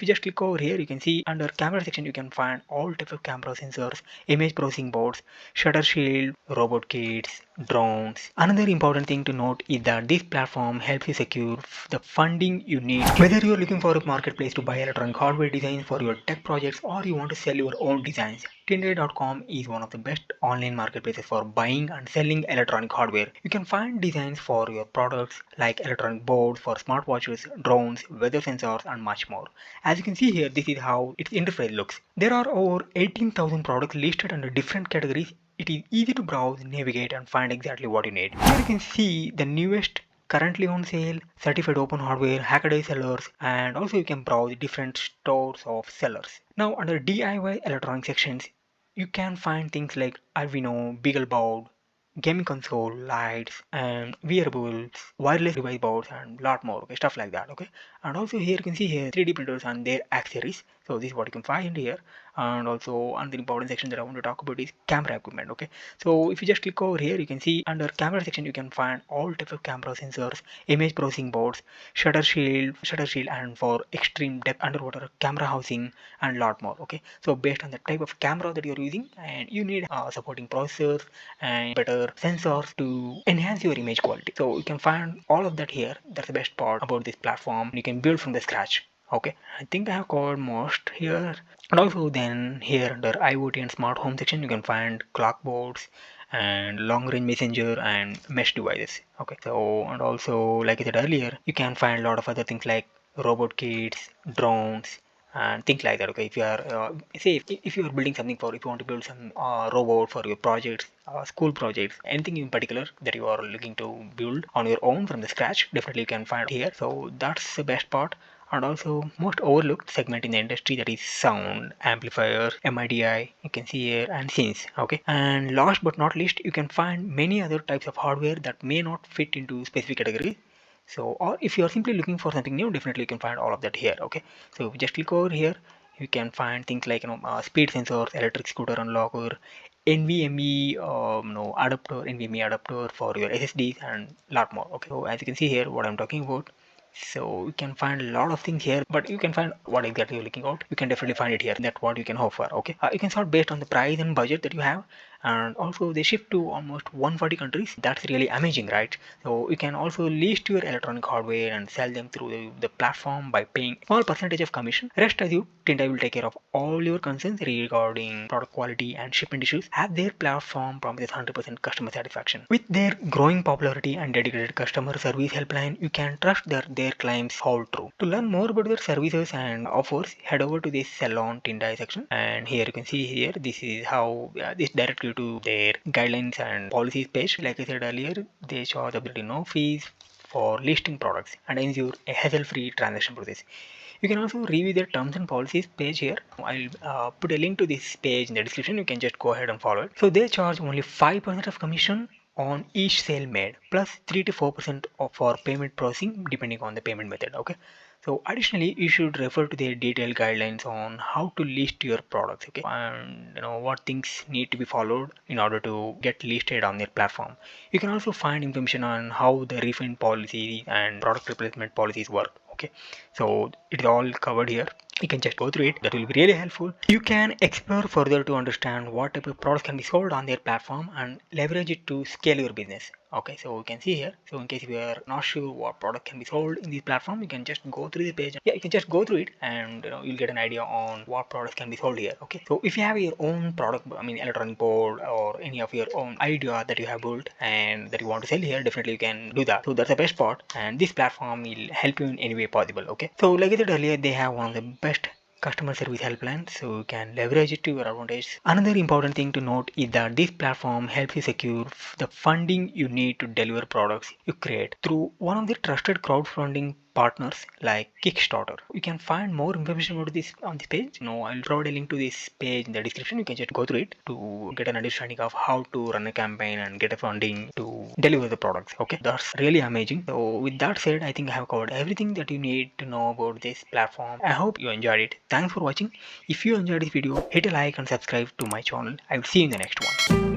If you just click over here, you can see under camera section you can find all type of camera sensors, image processing boards, shutter shield, robot kits, drones. Another important thing to note is that this platform helps you secure the funding you need. Whether you're looking for a marketplace to buy electronic hardware designs for your tech projects or you want to sell your own designs, Tindie.com is one of the best online marketplaces for buying and selling electronic hardware. You can find designs for your products like electronic boards for smartwatches, drones, weather sensors and much more. As you can see here, this is how its interface looks. There are over 18,000 products listed under different categories. It is easy to browse, navigate and find exactly what you need. Here you can see the newest currently on sale, certified open hardware, hackaday sellers, and also you can browse different stores of sellers. Now under DIY electronic sections, you can find things like Arduino, BeagleBoard, gaming console, lights, and wearables, wireless device boards, and lot more. Okay, stuff like that. Okay, and also here you can see here 3D printers and their accessories. So this is what you can find here. And also another important section that I want to talk about is camera equipment. Okay, so if you just click over here, you can see under camera section you can find all type of camera sensors, image processing boards, shutter shield, and for extreme depth underwater camera housing and lot more. Okay, so based on the type of camera that you're using, and you need supporting processors and better sensors to enhance your image quality. So you can find all of that here. That's the best part about this platform. You can build from the scratch. Okay, I think I have covered most here. And also then here under IoT and smart home section you can find clock boards and long range messenger and mesh devices. Okay, so and also like I said earlier, you can find a lot of other things like robot kits, drones and things like that. Okay, if you are say if you are building something for, if you want to build some robot for your projects, school projects, anything in particular that you are looking to build on your own from the scratch, definitely you can find here. So that's the best part. And also most overlooked segment in the industry, that is sound, amplifiers, MIDI, you can see here, and synths. Okay, and last but not least, you can find many other types of hardware that may not fit into specific category. So, or if you are simply looking for something new, definitely you can find all of that here. Okay, so if you just click over here, you can find things like speed sensors, electric scooter unlocker, NVMe adapter, NVMe adapter for your SSDs and lot more. Okay, so as you can see here, what I'm talking about. So you can find a lot of things here, but you can find what exactly you're looking out. You can definitely find it here. That's what you can offer. Okay, you can sort based on the price and budget that you have, and also they ship to almost 140 countries. That's really amazing, right? So you can also list your electronic hardware and sell them through the platform by paying small percentage of commission. Rest as you, Tindie will take care of all your concerns regarding product quality and shipment issues, as their platform promises 100% customer satisfaction. With their growing popularity and dedicated customer service helpline, you can trust their claims hold true. To learn more about their services and offers, head over to this Salon Tindie section, and here you can see here, this is how this directs you to their guidelines and policies page. Like I said earlier, they charge absolutely no fees for listing products and ensure a hassle-free transaction process. You can also review their terms and policies page here. I'll put a link to this page in the description. You can just go ahead and follow it. So they charge only 5% of commission on each sale made, plus 3 to 4% for payment processing depending on the payment method. Okay, so additionally you should refer to their detailed guidelines on how to list your products. Okay, and what things need to be followed in order to get listed on their platform. You can also find information on how the refund policy and product replacement policies work. Okay, so it's all covered here. You can just go through it. That will be really helpful. You can explore further to understand what type of products can be sold on their platform and leverage it to scale your business. Okay, so you can see here. So in case if you are not sure what product can be sold in this platform, you can just go through the page. Yeah, you can just go through it, and you'll get an idea on what products can be sold here. Okay, so if you have your own product, I mean electronic board or any of your own idea that you have built and that you want to sell here, definitely you can do that. So that's the best part, and this platform will help you in any way possible. Okay, so like I said earlier, they have one of the best customer service helpline, so you can leverage it to your advantage. Another important thing to note is that this platform helps you secure the funding you need to deliver products you create through one of the trusted crowdfunding partners like Kickstarter. You can find more information about this on this page. I'll provide a link to this page in the description. You can just go through it to get an understanding of how to run a campaign and get a funding to deliver the products. Okay, that's really amazing. So with that said, I think I have covered everything that you need to know about this platform. I hope you enjoyed it. Thanks for watching. If you enjoyed this video, hit a like and subscribe to my channel. I will see you in the next one.